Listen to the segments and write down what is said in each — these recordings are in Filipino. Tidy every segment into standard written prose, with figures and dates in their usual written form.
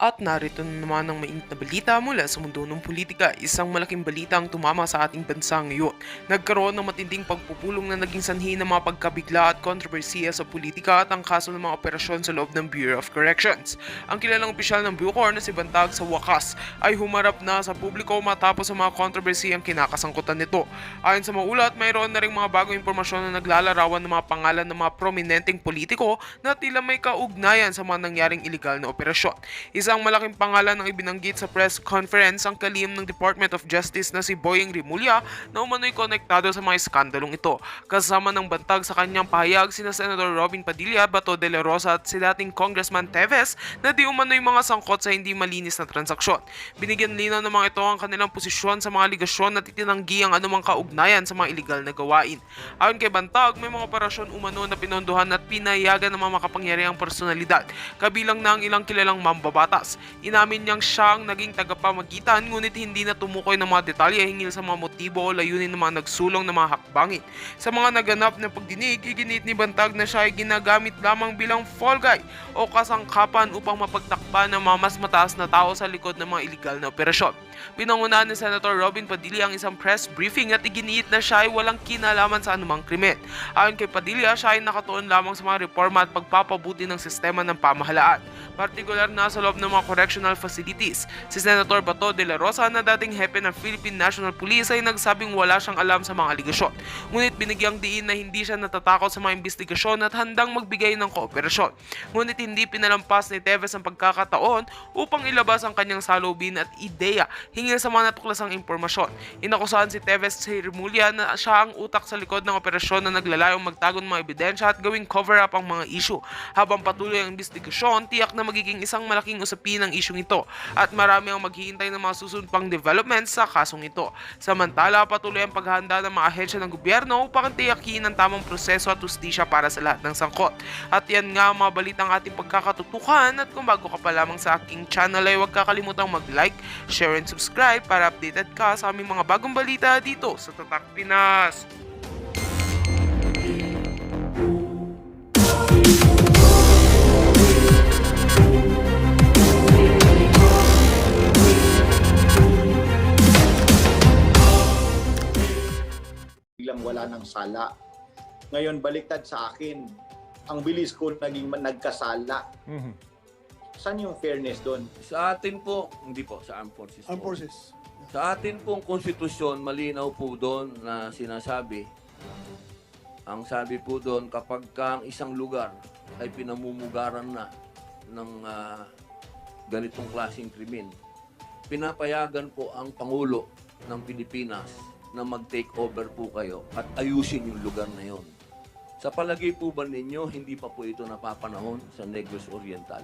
At narito na naman ang mainit na balita mula sa mundo ng politika. Isang malaking balita ang tumama sa ating bansa ngayon. Nagkaroon ng matinding pagpupulong na naging sanhi ng mga pagkabigla at kontrobersiya sa politika at ang kaso ng mga operasyon sa loob ng Bureau of Corrections. Ang kilalang opisyal ng Bucor na si Bantag sa wakas ay humarap na sa publiko matapos ang mga kontrobersiyang kinakasangkutan nito. Ayon sa maulat, mayroon na rin mga bagong impormasyon na naglalarawan ng mga pangalan ng mga prominenteng politiko na tila may kaugnayan sa mga nangyaring iligal na operasyon. Isang malaking pangalan ang ibinanggit sa press conference ang kalihim ng Department of Justice na si Boyeng Rimulya na umano'y konektado sa mga iskandalong ito. Kasama ng bantag sa kanyang pahayag sina Senator Robin Padilla, Bato de la Rosa at si dating Congressman Teves na di umano'y mga sangkot sa hindi malinis na transaksyon. Binigyan linaw ng mga ito ang kanilang posisyon sa mga aligasyon at itinanggi ang anumang kaugnayan sa mga iligal na gawain. Ayon kay Bantag, may mga operasyon umano na pinondohan at pinayagan ng mga makapangyarihang personalidad, kabilang na ang ilang kilalang mambabatas. Inamin niyang siya ang naging tagapamagitan ngunit hindi na tumukoy ng mga detalye hinggil sa mga motibo o layunin ng mga nagsulong ng mga hakbangin. Sa mga naganap na pagdinig, iginit ni Bantag na siya ay ginagamit lamang bilang fall guy o kasangkapan upang mapagtakpan ng mga mas mataas na tao sa likod ng mga iligal na operasyon. Pinangunahan ni Senator Robin Padilla ang isang press briefing at iginiit na siya ay walang kinalaman sa anumang krimen. Ayon kay Padilla, siya ay nakatuon lamang sa mga reforma at pagpapabuti ng sistema ng pamahalaan, partikular na sa loob ng mga correctional facilities. Si Senator Bato de la Rosa na dating hepe ng Philippine National Police ay nagsabing wala siyang alam sa mga aligasyon. Ngunit binigyang diin na hindi siya natatakot sa mga investigasyon at handang magbigay ng kooperasyon. Ngunit hindi pinalampas ni Teves ang pagkakataon upang ilabas ang kanyang salubin at ideya hinggil sa mga natuklasang impormasyon. Inakusahan si Teves sa Rimulya na siya ang utak sa likod ng operasyon na naglalayong magtago ng mga ebidensya at gawing cover-up ang mga issue. Habang patuloy ang investigasyon, tiyak na magiging isang malaking usapin ang isyung ito at marami ang maghihintay ng mga susunod pang developments sa kasong ito. Samantala, patuloy ang paghahanda ng mga ahensya ng gobyerno upang tiyakin ang tamang proseso at hustisya para sa lahat ng sangkot. At yan nga ang mga balitang ating pagkakatutukan, at kung bago ka pa lamang sa aking channel ay huwag kakalimutang mag-like, share and subscribe para updated ka sa aming mga bagong balita dito sa Tatak Pinas. Biglang wala ng sala. Ngayon baliktad sa akin. Ang bilis ko nagkasala. Saan yung fairness doon? Sa atin po, hindi po, sa Armed Forces. Armed po. Forces. Sa atin pong konstitusyon, malinaw po doon na sinasabi, ang sabi po doon, kapag ang isang lugar ay pinamumugaran na ng ganitong klaseng krimen, pinapayagan po ang Pangulo ng Pilipinas na mag-take over po kayo at ayusin yung lugar na yon. Sa palagay po ba ninyo, hindi pa po ito napapanahon sa Negros Oriental?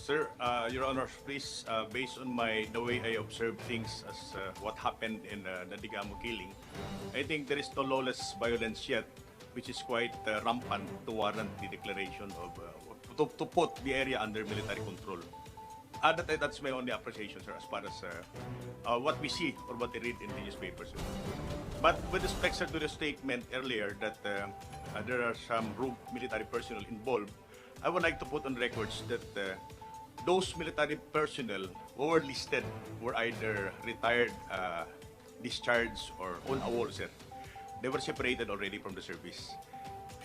Sir, Your Honor, please, based on the way I observe things as what happened in the Digamo killing, I think there is no lawless violence yet, which is quite rampant to warrant the declaration of, to put the area under military control. That's my only appreciation, sir, as far as what we see or what we read in the newspapers. But with respect, sir, to the statement earlier that there are some rogue military personnel involved, I would like to put on records that those military personnel who were listed were either retired, discharged, or on awol, sir. They were separated already from the service.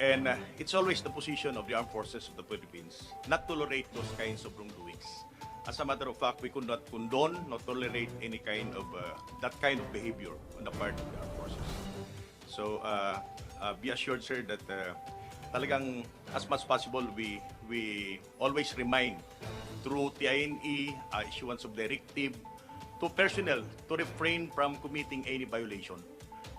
And it's always the position of the armed forces of the Philippines not to tolerate those kinds of wrongdoings. As a matter of fact, we could not condone, not tolerate any kind of that kind of behavior on the part of the armed forces. So be assured, sir, that talagang as much as possible we always remind through TINE issuance of directive to personnel to refrain from committing any violation.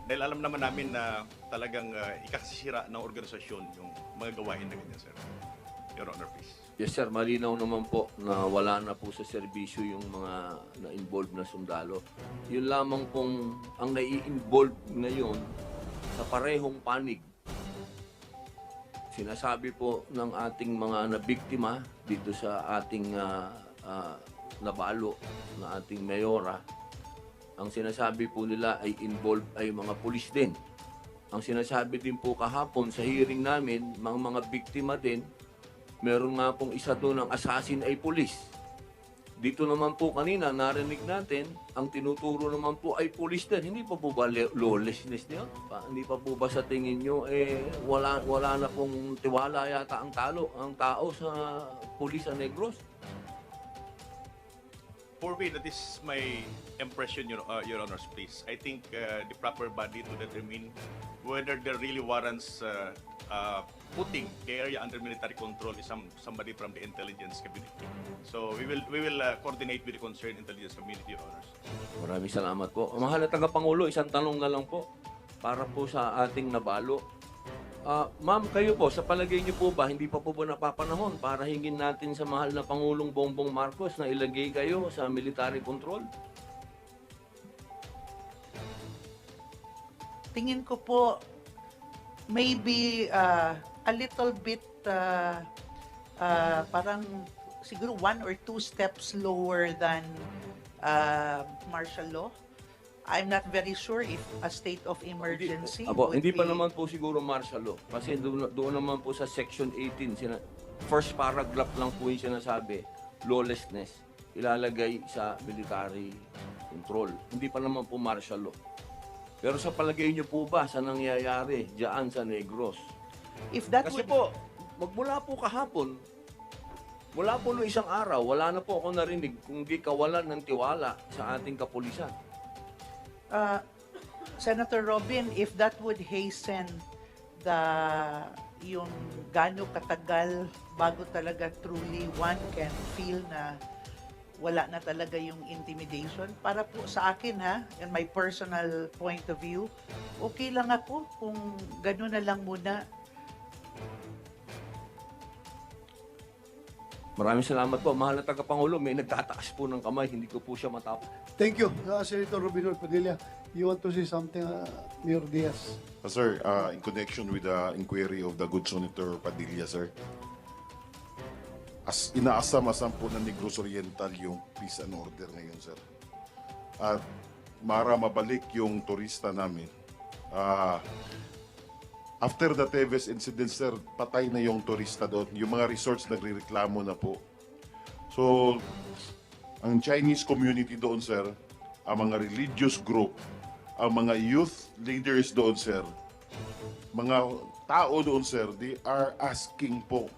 Dahil alam naman namin na talagang ikakasira ng organisasyon yung mga gawain na ganyan, sir. Your Honor, please. Yes, sir. Malinaw naman po na wala na po sa serbisyo yung mga na-involved na sundalo. Yun lamang pong ang nai-involve ngayon sa parehong panig. Sinasabi po ng ating mga nabiktima dito sa ating nabalo na ating mayora, ang sinasabi po nila ay involved ay mga pulis din. Ang sinasabi din po kahapon sa hearing namin, mga biktima din, Meron nga pong isa doon ng assassin ay pulis. Dito naman po kanina, narinig natin, ang tinuturo naman po ay pulis din. Hindi pa po ba lawlessness niya? Hindi pa po ba sa tingin nyo, wala na pong tiwala yata ang tao sa pulis sa Negros? For me, that is my impression, Your Honors, please. I think the proper body to determine whether there really warrants putting the area under military control is somebody from the intelligence community. So we will coordinate with the concerned intelligence community, Your Honors. Maraming salamat po. Mahal na tagapangulo, isang tanong na lang po para po sa ating nabalo. Ma'am, kayo po, sa palagay niyo po ba, hindi pa po ba napapanahon para hingin natin sa mahal na Pangulong Bongbong Marcos na ilagay kayo sa military control? Tingin ko po, maybe a little bit parang siguro 1 or 2 steps lower than martial law. I'm not very sure if a state of emergency would Hindi pa be- naman po siguro martial law. Kasi doon naman po sa Section 18, first paragraph lang po yung sinasabi, lawlessness, ilalagay sa military control. Hindi pa naman po martial law. Pero sa palagay niyo po ba sa nangyayari diyan sa Negros? if that Kasi would po, magmula po kahapon, mula po noong isang araw, wala na po ako narinig kung di kawalan ng tiwala sa ating kapulisan. Senator Robin, if that would hasten yung gaano katagal bago talaga truly one can feel na wala na talaga yung intimidation. Para po sa akin in my personal point of view, okay lang ako kung gano'n na lang muna. Maraming salamat po. Mahal na tagapangulo, may nagtataas po ng kamay, hindi ko po siya matapos. Thank you, Senator Robin Padilla. You want to say something, Mayor Diaz? Sir, in connection with the inquiry of the good Senator Padilla, sir, as inaasam-asam po ng Negros Oriental yung peace and order ngayon, sir. At mabalik yung turista namin. After the Teves incident, sir, patay na yung turista doon. Yung mga resorts nagrereklamo na po. So, ang Chinese community doon, sir, ang mga religious group, ang mga youth leaders doon, sir, mga tao doon, sir, they are asking po.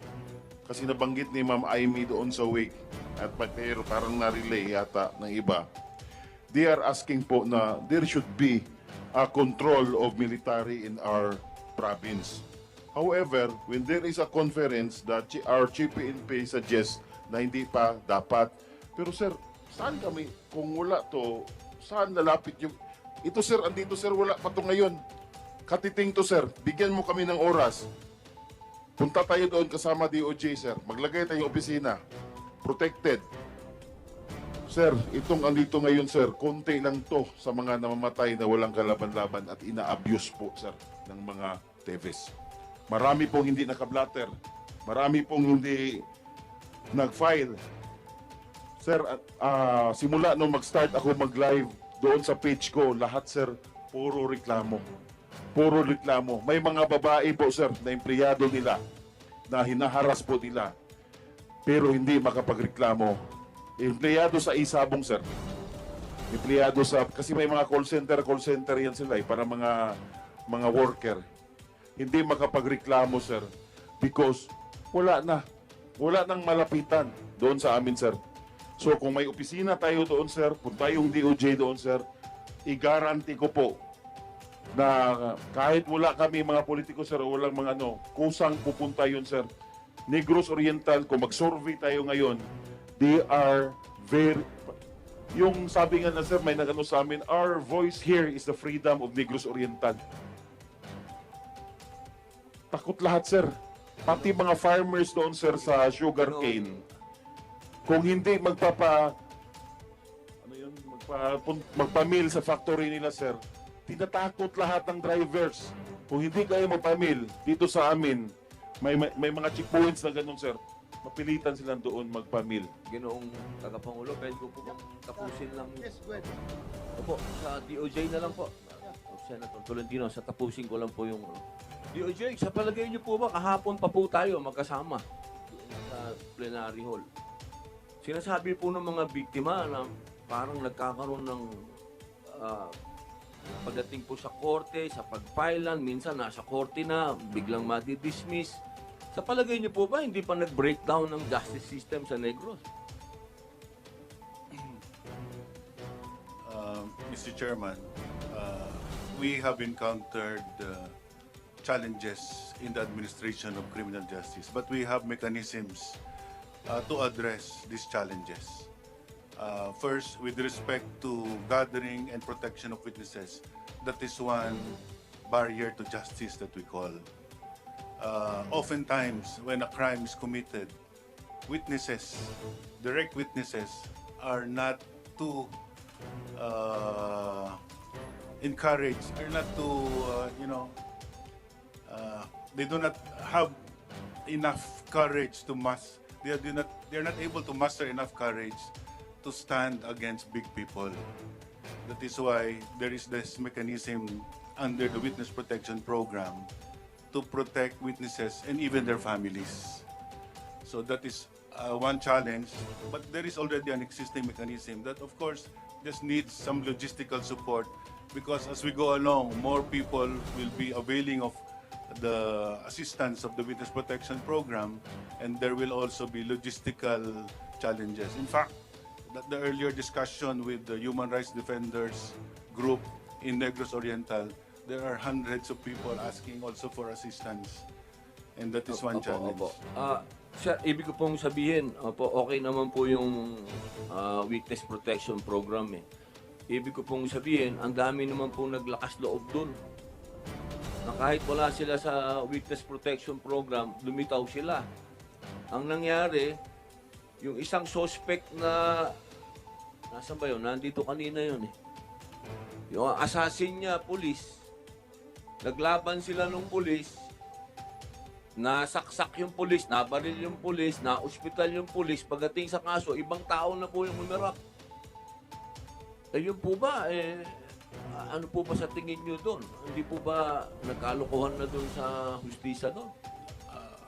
Kasi nabanggit ni Ma'am Amy doon sa wake, at pero parang na-relay yata ng iba. They are asking po na there should be a control of military in our province. However, when there is a conference that our Chief PNP suggests na hindi pa dapat, pero sir, saan kami, kung wala to, saan lalapit yung, ito sir, andito sir, wala pa to ngayon. Katiting to sir, bigyan mo kami ng oras. Punta tayo doon kasama DOJ sir, maglagay tayong opisina, protected. Sir, itong andito ngayon sir, konti lang to sa mga namamatay na walang kalaban-laban at ina-abuse po sir ng mga Teves. Marami pong hindi nakablatter. Marami pong hindi nag-file. Sir, simula nung mag-start ako mag-live doon sa page ko, lahat sir, puro reklamo. Puro reklamo. May mga babae po sir na empleyado nila na hinaharas po nila pero hindi makapagreklamo. Empleyado sa Isabong sir. Empleyado sa, kasi may mga call center yan sila para mga worker. Hindi makapagreklamo sir because wala nang malapitan doon sa amin sir. So kung may opisina tayo doon sir, punta yung DOJ doon sir, i-guarantee ko po na kahit wala kami mga politiko sir, walang mga kusang pupunta yun sir. Negros Oriental, kung mag-survey tayo ngayon, they are very, yung sabi nga na sir, may nagano sa amin, our voice here is the freedom of Negros Oriental. Takot lahat sir. Pati mga farmers doon sir sa sugarcane. Kung hindi magpamil sa factory nila sir, tinatakot lahat ng drivers. Kung hindi kayo magpamil dito sa amin, may mga checkpoints na ganun sir. Mapilitan silang doon magpamil. Ginoong tagapangulo, pwede ko po bang tapusin lang? Yes, go ahead. Opo, sa DOJ na lang po. Senator Tolentino, sa tapusin ko lang po yung DOJ, sa palagay niyo po ba kahapon pa po tayo magkasama plenary hall. Sinasabi po ng mga biktima na parang nagkakaroon ng pagdating po sa korte, sa pagpailan, minsan nasa korte na, biglang madi-dismiss. Sa palagay niyo po ba, hindi pa nag-breakdown ng justice system sa Negros? Mr. Chairman, we have encountered challenges in the administration of criminal justice, but we have mechanisms to address these challenges. First, with respect to gathering and protection of witnesses, that is one barrier to justice that we call. Oftentimes, when a crime is committed, witnesses, direct witnesses, are not too encouraged, are not too, they do not have enough courage to they're not able to muster enough courage to stand against big people. That is why there is this mechanism under the Witness Protection Program to protect witnesses and even their families. So that is one challenge, but there is already an existing mechanism that, of course, just needs some logistical support, because as we go along, more people will be availing of the assistance of the Witness Protection Program, and there will also be logistical challenges. In fact, the earlier discussion with the Human Rights Defenders group in Negros Oriental, there are hundreds of people asking also for assistance, and that is one challenge. Sir, ibig ko pong sabihin, okay naman po yung Witness Protection Program eh. Ibig ko pong sabihin, ang dami naman pong naglakas loob dun. Na kahit wala sila sa Witness Protection Program, lumitaw sila. Ang nangyari, yung isang suspect na, nasaan ba yun? Nandito kanina yun eh. Yung assassin niya, pulis. Naglaban sila ng pulis. Nasaksak yung pulis, nabaril yung pulis, na-ospital yung pulis. Pagdating sa kaso, ibang tao na po yung umirap. Yun po ba, ano po ba sa tingin nyo doon? Hindi po ba nagkalokohan na doon sa hustisya doon?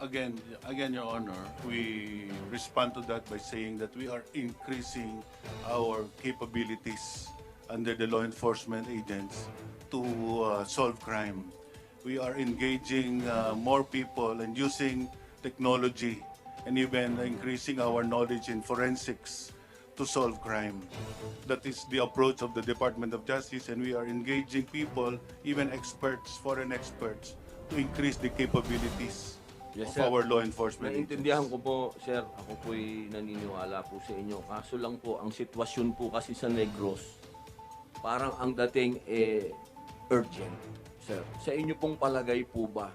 Again, Your Honor, we respond to that by saying that we are increasing our capabilities under the law enforcement agents to solve crime. We are engaging more people and using technology and even increasing our knowledge in forensics to solve crime. That is the approach of the Department of Justice, and we are engaging people, even experts, foreign experts, to increase the capabilities Yes, of sir. our law enforcement Naintindihan agents. ko po, sir. Ako po'y naniniwala po sa inyo. Kaso lang po, ang sitwasyon po kasi sa Negros, parang ang dating urgent, sir. Sa inyo pong palagay po ba,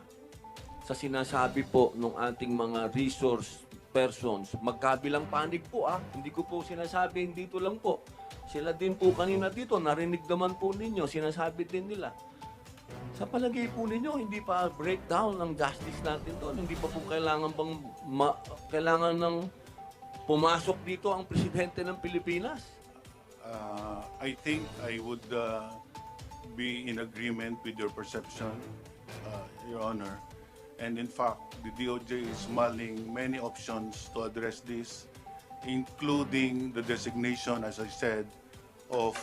sa sinasabi po ng ating mga resource persons, magkabilang panig po Hindi ko po sinasabi, dito lang po. Sila din po kanina dito, narinig naman po ninyo, sinasabi din nila. Sa palagay po ninyo, hindi pa breakdown ng justice natin doon. Hindi pa po kailangan ng pumasok dito ang presidente ng Pilipinas. I think I would be in agreement with your perception, Your Honor. And in fact, the DOJ is mulling many options to address this, including the designation, as I said, of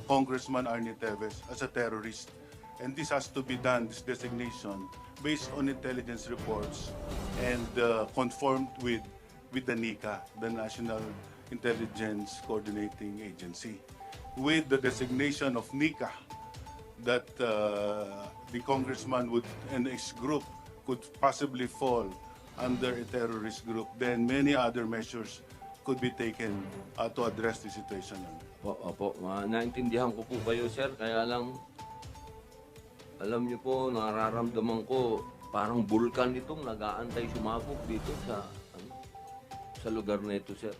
Congressman Arnie Teves as a terrorist. And this has to be done, this designation, based on intelligence reports and conformed with the NICA, the National Intelligence Coordinating Agency. With the designation of NICA, that the congressman and his group could possibly fall under a terrorist group, then many other measures could be taken to address the situation. Opo, naintindihan ko po kayo, sir. Kaya lang, alam niyo po, nararamdaman ko, parang bulkan itong nag-aantay sumabog dito sa lugar na ito, sir.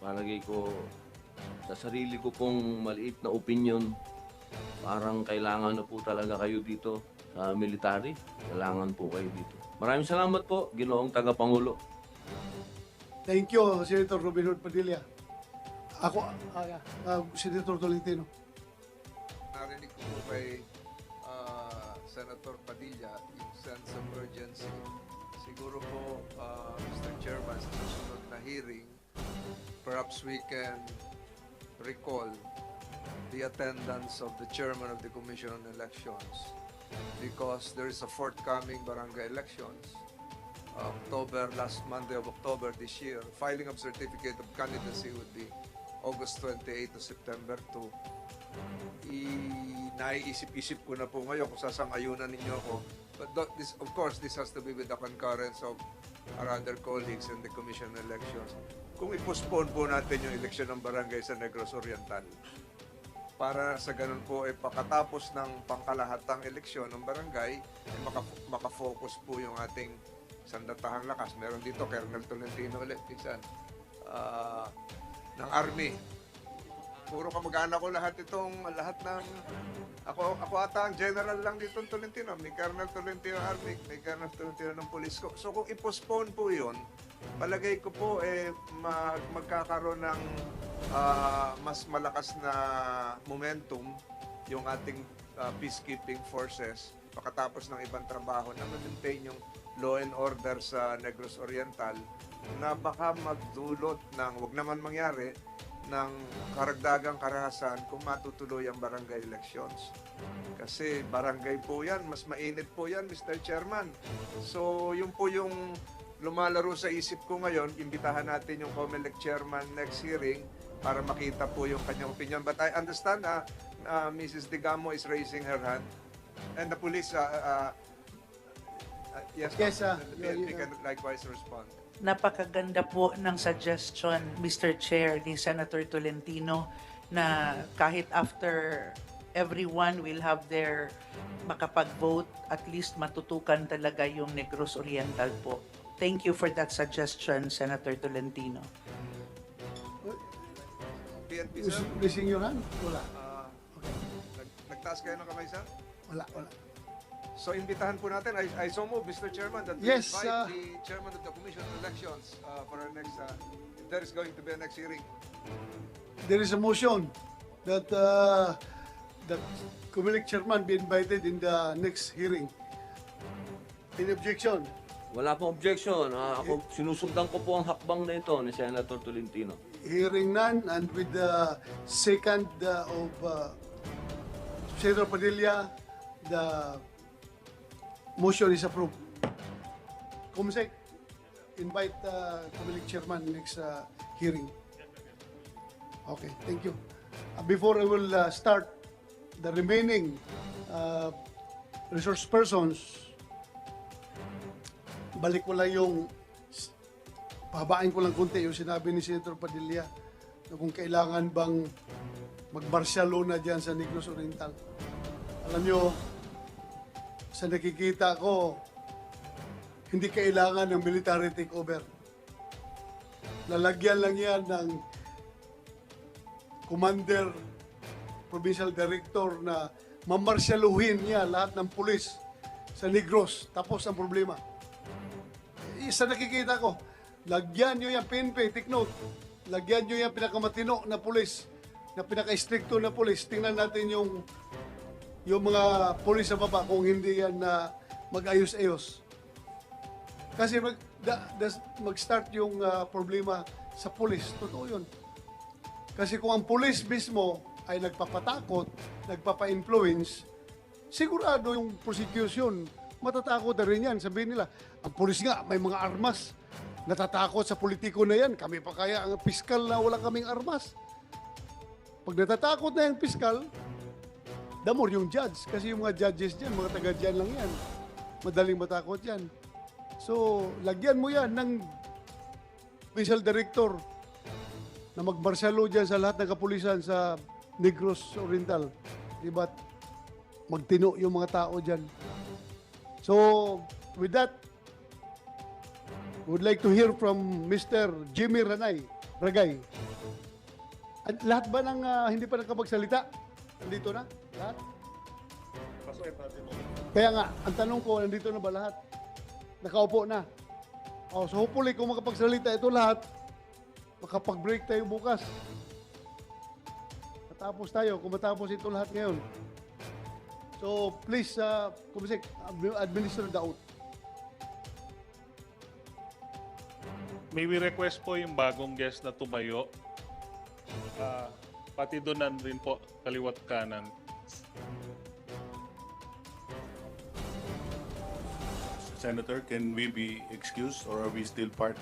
Palagay ko, sa sarili ko pong maliit na opinion, parang kailangan na po talaga kayo dito sa military. Kailangan po kayo dito. Maraming salamat po, Ginoong Tagapangulo. Thank you, Senator Robin Hood Padilla. Ako, Senator Tolentino. Narinig ko po kay Senator Padilla yung sense of urgency. siguro po, Mr. Chairman, sa susunod na hearing, perhaps we can recall the attendance of the chairman of the Commission on Elections because there is a forthcoming barangay elections, last Monday of October this year. Filing of certificate of candidacy would be August 28 to September 2. Naiisip-isip ko na po ngayon kung sasang-ayunan ninyo ako. But this, of course, this has to be with the concurrence of our other colleagues in the Commission on Elections. Kung i-postpone po natin yung eleksyon ng barangay sa Negros Oriental, para sa ganun po, pagkatapos ng pangkalahatang eleksyon ng barangay, makafocus po yung ating sandatahang lakas. Meron dito, Colonel Tolentino ulit, minsan, ng Army. Puro kamag-anak ko lahat ng, ako ata ang general lang dito ng Tolentino. May Colonel Tolentino Army, may Colonel Tolentino ng Police ko. So kung i-postpone po yun, palagay ko po magkakaroon ng mas malakas na momentum yung ating peacekeeping forces pagkatapos ng ibang trabaho na ma-maintain yung law and order sa Negros Oriental na baka magdulot ng, wag naman mangyari, ng karagdagang karahasan kung matutuloy ang barangay elections. Kasi barangay po yan, mas mainit po yan, Mr. Chairman. So, yun po yung lumalaro sa isip ko ngayon. Imbitahan natin yung COMELEC Chairman next hearing para makita po yung kanyang opinion. But I understand Mrs. Digamo is raising her hand. And the police, yes, the PNP can likewise respond. Napakaganda po ng suggestion, Mr. Chair, ni Senator Tolentino, na kahit after everyone will have their makapag-vote, at least matutukan talaga yung Negros Oriental po. Thank you for that suggestion, Senator Tolentino. PNP, sir, Raising your hand? Wala. nagtaas kayo ng kamay, sir? Wala. So, imbitahan po natin. I so move, Mr. Chairman, that we Yes, invite the Chairman of the Commission on Elections for our next, if there is going to be a next hearing. There is a motion that that COMELEC chairman be invited in the next hearing. Any objection? Wala pong objection. Ako, sinusundan ko po ang hakbang na ito ni Senator Tolentino. Hearing none, and with the second of Senator Padilla, the motion is approved. Comsec, invite COMELEC chairman next hearing. Okay, thank you. Before I will start the remaining resource persons, balik ko lang pahabain ko lang konti yung sinabi ni Senator Padilla na kung kailangan bang mag-martial law na dyan sa Negros Oriental. Alam nyo, sa nakikita ko, hindi kailangan ng military takeover. Lalagyan lang yan ng commander, provincial director na mamartialuhin niya lahat ng pulis sa Negros. Tapos ang problema. Isa nakikita ko, lagyan nyo yung PNP, take note. Lagyan nyo yung pinakamatino na pulis, na pinaka-stricto na pulis. Tingnan natin yung mga pulis sa baba kung hindi yan na mag-ayos-ayos. Kasi mag-start yung problema sa pulis. Totoo yun. Kasi kung ang pulis mismo ay nagpapatakot, nagpapa-influence, sigurado yung prosecution, matatakot na rin yan. Sabihin nila, ang pulis nga may mga armas. Natatakot sa politiko na yan. Kami pa kaya ang piskal na wala kaming armas. Pag natatakot na yung piskal, the more yung judge. Kasi yung mga judges dyan, mga taga dyan lang yan. Madaling matakot yan. So, lagyan mo yan ng provincial director na magmarsyalo dyan sa lahat ng kapulisan sa Negros Oriental. Diba? Magtino yung mga tao dyan. So, with that, would like to hear from Mr. Jimmy Ragay. At lahat ba ng hindi pa nakapagsalita? Nandito na? Lahat? Kaya nga, ang tanong ko, nandito na ba lahat? Nakaupo na. So hopefully, kung makapagsalita ito lahat, makapag-break tayo bukas. Matapos tayo, kung matapos ito lahat ngayon. So please, Kumisek, administer the oath. May we request po yung bagong guest na tumayo. Pati doon rin po, kaliwat kanan. Senator, can we be excused or are we still part